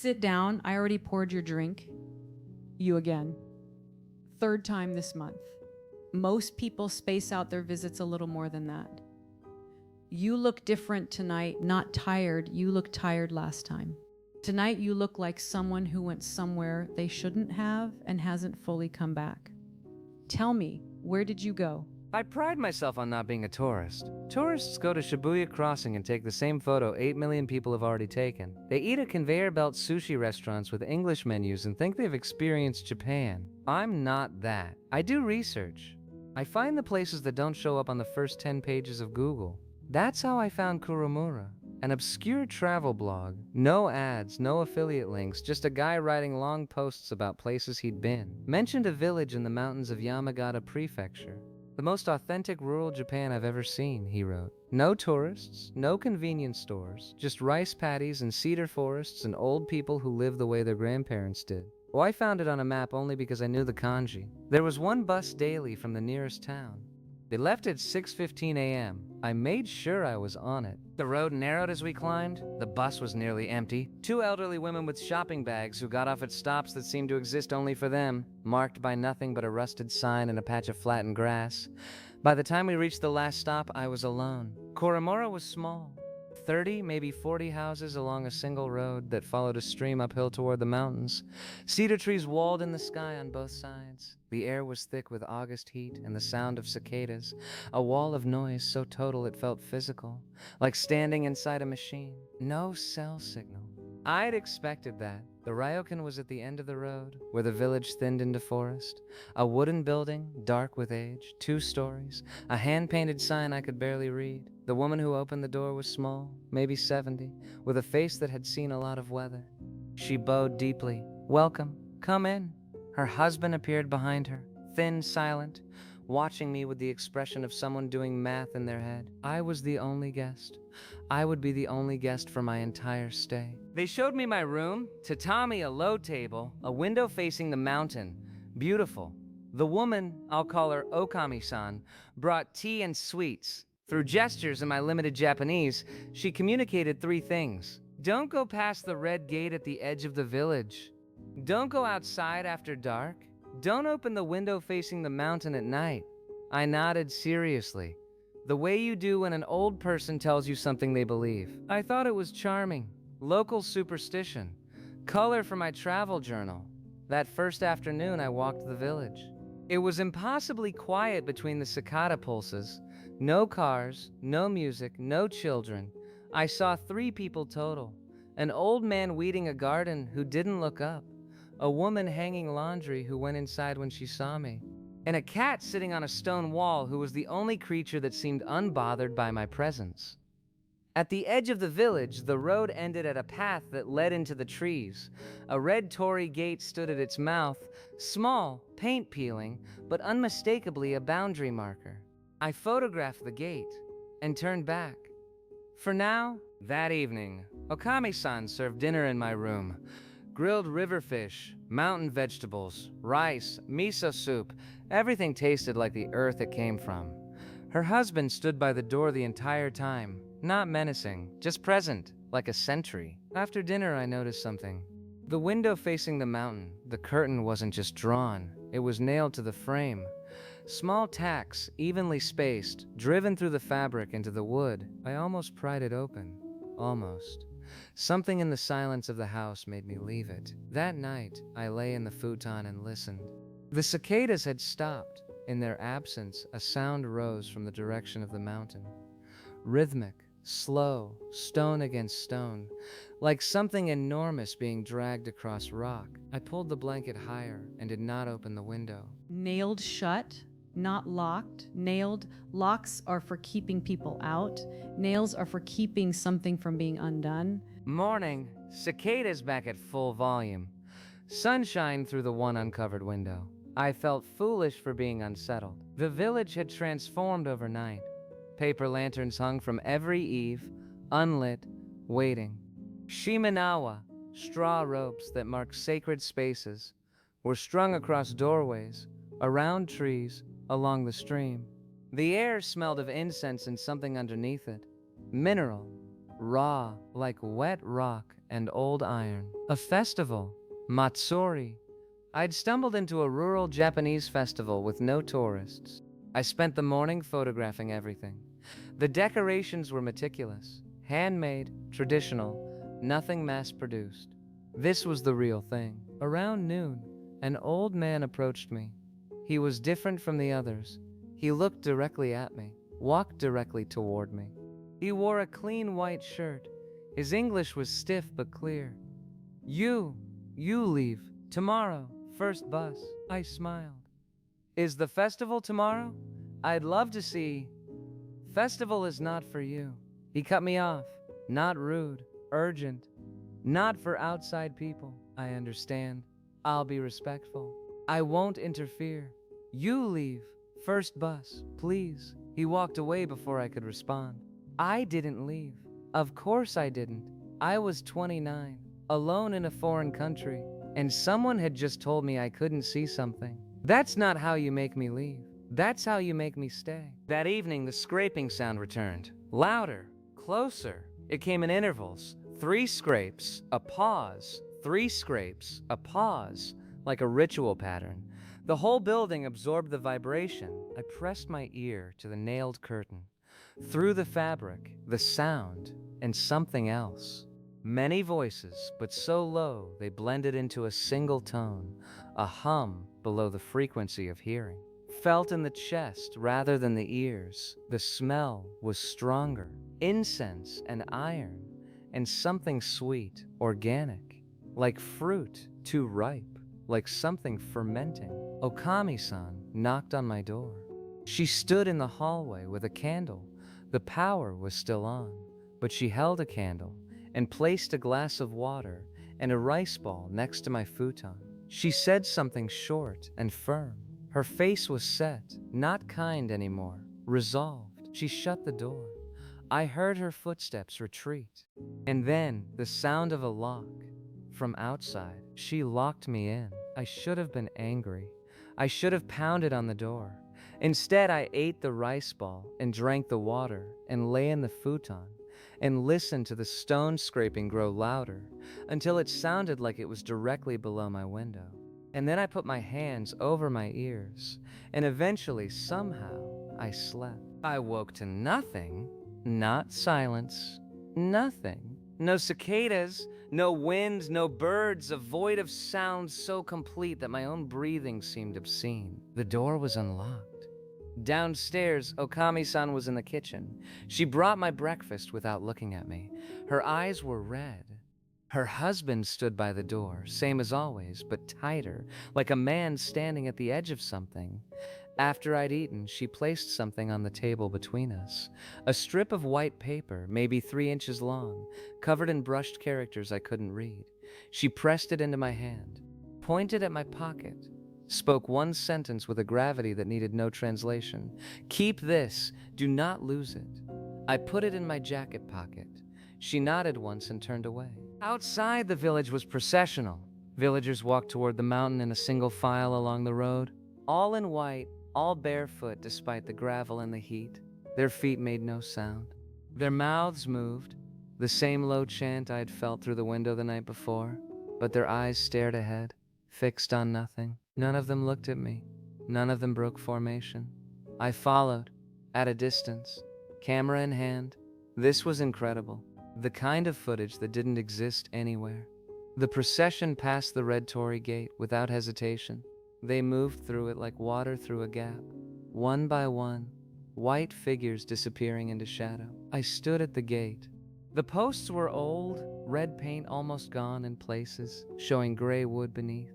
Sit down. I already poured your drink. You again. Third time this month. Most people space out their visits a little more than that. You look different tonight, not tired. You looked tired last time. Tonight you look like someone who went somewhere they shouldn't have and hasn't fully come back. Tell me, where did you go? I pride myself on not being a tourist. Tourists go to Shibuya Crossing and take the same photo 8 million people have already taken. They eat at conveyor belt sushi restaurants with English menus and think they've experienced Japan. I'm not that. I do research. I find the places that don't show up on the first 10 pages of Google. That's how I found Kuromura, an obscure travel blog. No ads, no affiliate links, just a guy writing long posts about places he'd been. Mentioned a village in the mountains of Yamagata Prefecture. The most authentic rural Japan I've ever seen, he wrote. No tourists, no convenience stores, just rice paddies and cedar forests and old people who live the way their grandparents did. Well, I found it on a map only because I knew the kanji. There was one bus daily from the nearest town. They left at 6:15 a.m. I made sure I was on it. The road narrowed as we climbed. The bus was nearly empty. Two elderly women with shopping bags who got off at stops that seemed to exist only for them, marked by nothing but a rusted sign and a patch of flattened grass. By the time we reached the last stop, I was alone. Kuromura was small. 30, maybe 40 houses along a single road that followed a stream uphill toward the mountains. Cedar trees walled in the sky on both sides. The air was thick with August heat and the sound of cicadas, a wall of noise so total it felt physical, like standing inside a machine. No cell signal. I'd expected that. The ryokan was at the end of the road, where the village thinned into forest. A wooden building, dark with age, 2 stories, a hand-painted sign I could barely read. The woman who opened the door was small, maybe 70, with a face that had seen a lot of weather. She bowed deeply. "Welcome, come in." Her husband appeared behind her, thin, silent, watching me with the expression of someone doing math in their head. I was the only guest. I would be the only guest for my entire stay. They showed me my room, tatami, a low table, a window facing the mountain. Beautiful. The woman, I'll call her Okami-san, brought tea and sweets. Through gestures in my limited Japanese, she communicated 3 things. Don't go past the red gate at the edge of the village. Don't go outside after dark. Don't open the window facing the mountain at night. I nodded seriously, the way you do when an old person tells you something they believe. I thought it was charming. Local superstition. Color for my travel journal. That first afternoon I walked the village. It was impossibly quiet between the cicada pulses. No cars, no music, no children. I saw 3 people total. An old man weeding a garden who didn't look up. A woman hanging laundry who went inside when she saw me. And a cat sitting on a stone wall who was the only creature that seemed unbothered by my presence. At the edge of the village, the road ended at a path that led into the trees. A red torii gate stood at its mouth, small, paint peeling, but unmistakably a boundary marker. I photographed the gate and turned back. For now, that evening, Okami-san served dinner in my room. Grilled river fish, mountain vegetables, rice, miso soup, everything tasted like the earth it came from. Her husband stood by the door the entire time, not menacing, just present, like a sentry. After dinner, I noticed something. The window facing the mountain, the curtain wasn't just drawn, it was nailed to the frame. Small tacks, evenly spaced, driven through the fabric into the wood. I almost pried it open. Almost. Something in the silence of the house made me leave it. That night, I lay in the futon and listened. The cicadas had stopped. In their absence, a sound rose from the direction of the mountain. Rhythmic, slow, stone against stone, like something enormous being dragged across rock. I pulled the blanket higher and did not open the window. Nailed shut, not locked. Nailed. Locks are for keeping people out. Nails are for keeping something from being undone. Morning. Cicadas back at full volume. Sunshine through the one uncovered window. I felt foolish for being unsettled. The village had transformed overnight. Paper lanterns hung from every eave, unlit, waiting. Shimenawa, straw ropes that marked sacred spaces, were strung across doorways, around trees, along the stream. The air smelled of incense and something underneath it. Mineral, raw, like wet rock, and old iron. A festival, Matsuri. I'd stumbled into a rural Japanese festival with no tourists. I spent the morning photographing everything. The decorations were meticulous, handmade, traditional, nothing mass-produced. This was the real thing. Around noon, an old man approached me. He was different from the others. He looked directly at me, walked directly toward me. He wore a clean white shirt. His English was stiff but clear. You leave. Tomorrow, first bus. I smiled. Is the festival tomorrow? I'd love to see. Festival is not for you. He cut me off. Not rude, urgent. Not for outside people. I understand. I'll be respectful. I won't interfere. You leave. First bus, please. He walked away before I could respond. I didn't leave. Of course I didn't. I was 29, alone in a foreign country, and someone had just told me I couldn't see something. That's not how you make me leave. That's how you make me stay. That evening, the scraping sound returned. Louder, closer. It came in intervals. 3 scrapes, a pause. 3 scrapes, a pause, like a ritual pattern. The whole building absorbed the vibration. I pressed my ear to the nailed curtain. Through the fabric, the sound, and something else. Many voices, but so low they blended into a single tone, a hum below the frequency of hearing. Felt in the chest rather than the ears, the smell was stronger. Incense and iron, and something sweet, organic, like fruit too ripe, like something fermenting. Okami-san knocked on my door. She stood in the hallway with a candle. The power was still on, but she held a candle and placed a glass of water and a rice ball next to my futon. She said something short and firm. Her face was set, not kind anymore, resolved. She shut the door. I heard her footsteps retreat, and then the sound of a lock. From outside, she locked me in. I should have been angry. I should have pounded on the door. Instead, I ate the rice ball and drank the water and lay in the futon and listened to the stone scraping grow louder until it sounded like it was directly below my window. And then I put my hands over my ears, and eventually, somehow, I slept. I woke to nothing, not silence, nothing. No cicadas, no wind, no birds, a void of sound so complete that my own breathing seemed obscene. The door was unlocked. Downstairs, Okami-san was in the kitchen. She brought my breakfast without looking at me. Her eyes were red. Her husband stood by the door, same as always, but tighter, like a man standing at the edge of something. After I'd eaten, she placed something on the table between us. A strip of white paper, maybe 3 inches long, covered in brushed characters I couldn't read. She pressed it into my hand, pointed at my pocket, spoke one sentence with a gravity that needed no translation. "Keep this. Do not lose it." I put it in my jacket pocket. She nodded once and turned away. Outside the village was processional. Villagers walked toward the mountain in a single file along the road, all in white, all barefoot despite the gravel and the heat. Their feet made no sound. Their mouths moved, the same low chant I had felt through the window the night before, but their eyes stared ahead, fixed on nothing. None of them looked at me. None of them broke formation. I followed, at a distance, camera in hand. This was incredible. The kind of footage that didn't exist anywhere. The procession passed the red torii gate without hesitation. They moved through it like water through a gap, one by one, white figures disappearing into shadow. I stood at the gate. The posts were old, red paint almost gone in places, showing gray wood beneath.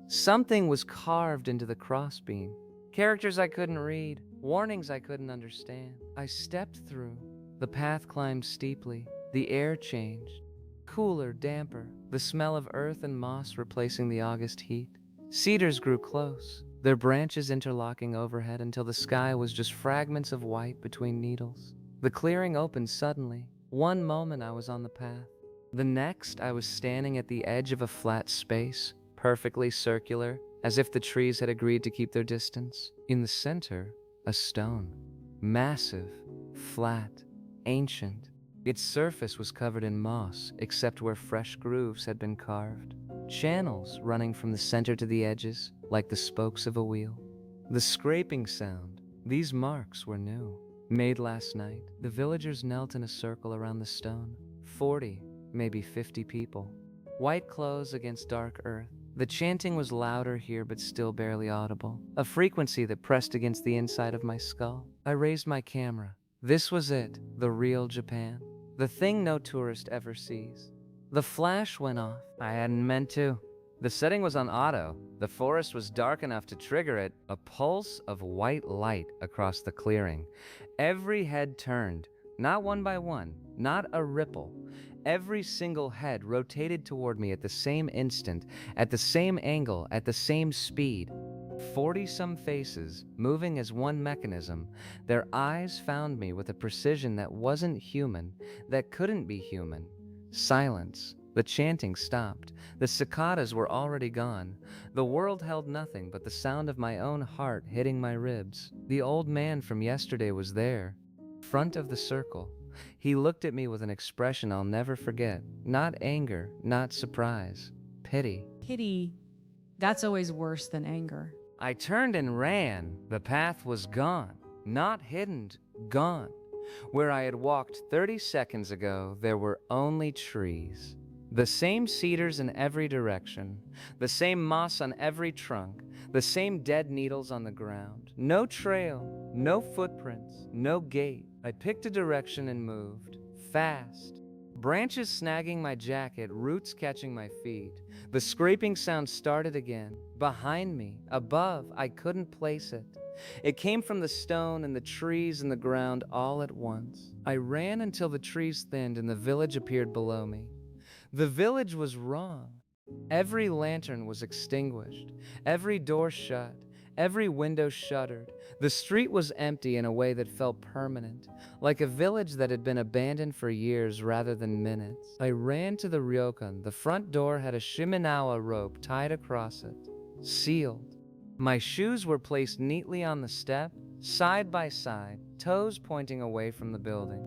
Something was carved into the crossbeam. Characters I couldn't read, warnings I couldn't understand. I stepped through. The path climbed steeply. The air changed. Cooler, damper, the smell of earth and moss replacing the August heat. Cedars grew close, their branches interlocking overhead until the sky was just fragments of white between needles. The clearing opened suddenly. One moment I was on the path. The next I was standing at the edge of a flat space, perfectly circular, as if the trees had agreed to keep their distance. In the center, a stone. Massive, flat, ancient. Its surface was covered in moss, except where fresh grooves had been carved. Channels running from the center to the edges, like the spokes of a wheel. The scraping sound, these marks were new. Made last night, the villagers knelt in a circle around the stone. 40, maybe 50 people. White clothes against dark earth. The chanting was louder here, but still barely audible. A frequency that pressed against the inside of my skull. I raised my camera. This was it, the real Japan. The thing no tourist ever sees. The flash went off. I hadn't meant to. The setting was on auto. The forest was dark enough to trigger it. A pulse of white light across the clearing. Every head turned, not one by one, not a ripple. Every single head rotated toward me at the same instant, at the same angle, at the same speed. 40-some faces, moving as one mechanism. Their eyes found me with a precision that wasn't human, that couldn't be human. Silence. The chanting stopped. The cicadas were already gone. The world held nothing but the sound of my own heart hitting my ribs. The old man from yesterday was there, front of the circle. He looked at me with an expression I'll never forget. Not anger, not surprise. Pity. Pity, that's always worse than anger. I turned and ran. The path was gone. Not hidden, gone. Where I had walked 30 seconds ago, there were only trees. The same cedars in every direction, the same moss on every trunk, the same dead needles on the ground. No trail, no footprints, no gate. I picked a direction and moved, fast. Branches snagging my jacket, roots catching my feet. The scraping sound started again. Behind me, above, I couldn't place it. It came from the stone and the trees and the ground all at once. I ran until the trees thinned and the village appeared below me. The village was wrong. Every lantern was extinguished, every door shut, every window shuttered. The street was empty in a way that felt permanent, like a village that had been abandoned for years rather than minutes. I ran to the ryokan. The front door had a shimenawa rope tied across it, sealed. My shoes were placed neatly on the step, side by side, toes pointing away from the building.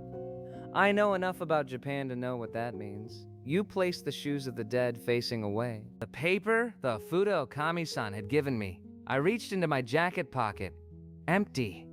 I know enough about Japan to know what that means. You place the shoes of the dead facing away. The paper the Fudo Kami-san had given me. I reached into my jacket pocket. Empty.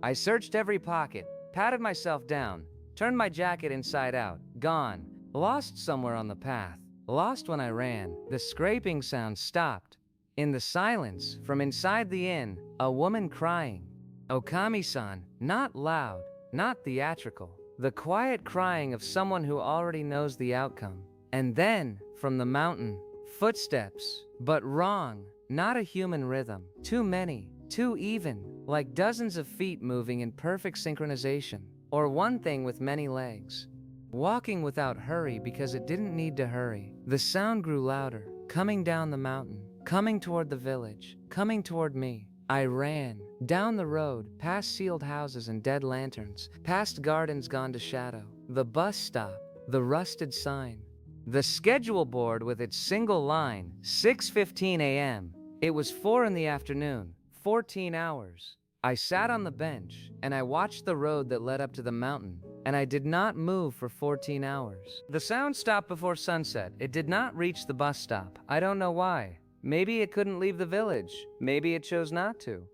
I searched every pocket, patted myself down, turned my jacket inside out. Gone. Lost somewhere on the path. Lost when I ran. The scraping sound stopped. In the silence, from inside the inn, a woman crying. Okami-san, not loud, not theatrical. The quiet crying of someone who already knows the outcome. And then, from the mountain, footsteps, but wrong, not a human rhythm. Too many, too even, like dozens of feet moving in perfect synchronization, or one thing with many legs. Walking without hurry because it didn't need to hurry. The sound grew louder, coming down the mountain, coming toward the village, coming toward me. I ran, down the road, past sealed houses and dead lanterns, past gardens gone to shadow, the bus stop, the rusted sign, the schedule board with its single line, 6:15 a.m. It was 4 in the afternoon, 14 hours. I sat on the bench, and I watched the road that led up to the mountain, and I did not move for 14 hours. The sound stopped before sunset. It did not reach the bus stop. I don't know why. Maybe it couldn't leave the village. Maybe it chose not to.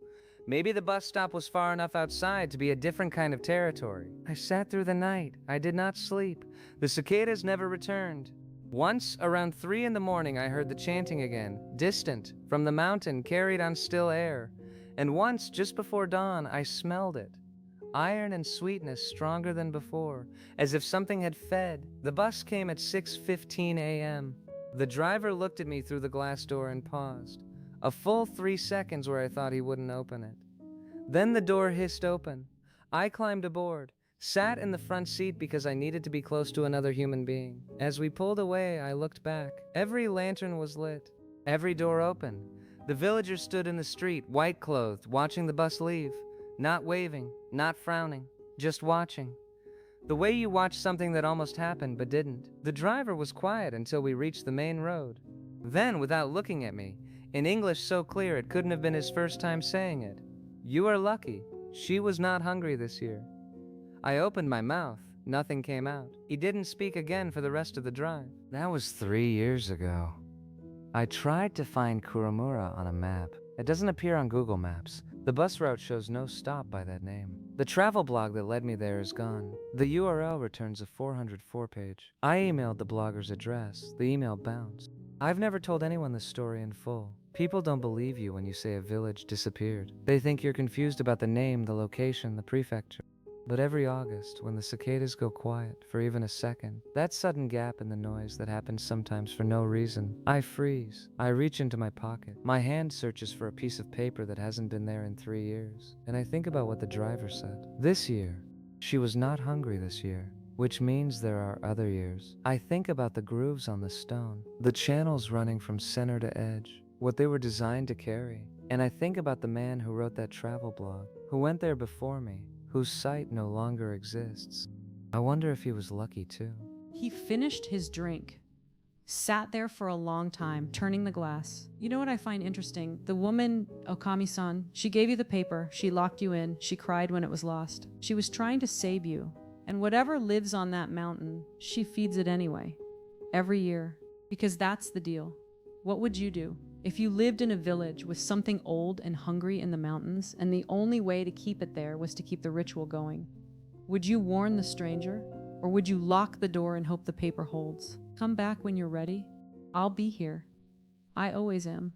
Maybe the bus stop was far enough outside to be a different kind of territory. I sat through the night. I did not sleep. The cicadas never returned. Once, around 3 in the morning, I heard the chanting again, distant, from the mountain, carried on still air. And once, just before dawn, I smelled it. Iron and sweetness stronger than before, as if something had fed. The bus came at 6:15 a.m. The driver looked at me through the glass door and paused. A full 3 seconds where I thought he wouldn't open it. Then the door hissed open. I climbed aboard, sat in the front seat because I needed to be close to another human being. As we pulled away, I looked back. Every lantern was lit, every door open. The villagers stood in the street, white-clothed, watching the bus leave. Not waving, not frowning, just watching. The way you watch something that almost happened but didn't. The driver was quiet until we reached the main road. Then, without looking at me, in English so clear it couldn't have been his first time saying it, "You are lucky. She was not hungry this year." I opened my mouth. Nothing came out. He didn't speak again for the rest of the drive. That was 3 years ago. I tried to find Kuromura on a map. It doesn't appear on Google Maps. The bus route shows no stop by that name. The travel blog that led me there is gone. The URL returns a 404 page. I emailed the blogger's address. The email bounced. I've never told anyone this story in full. People don't believe you when you say a village disappeared. They think you're confused about the name, the location, the prefecture. But every August, when the cicadas go quiet for even a second, that sudden gap in the noise that happens sometimes for no reason, I freeze. I reach into my pocket. My hand searches for a piece of paper that hasn't been there in 3 years. And I think about what the driver said. This year, she was not hungry this year, which means there are other years. I think about the grooves on the stone, the channels running from center to edge, what they were designed to carry. And I think about the man who wrote that travel blog, who went there before me, whose site no longer exists. I wonder if he was lucky too. He finished his drink, sat there for a long time, turning the glass. You know what I find interesting? The woman, Okami-san, she gave you the paper, she locked you in, she cried when it was lost. She was trying to save you. And whatever lives on that mountain, she feeds it anyway, every year, because that's the deal. What would you do? If you lived in a village with something old and hungry in the mountains, and the only way to keep it there was to keep the ritual going, would you warn the stranger? Or would you lock the door and hope the paper holds? Come back when you're ready. I'll be here. I always am.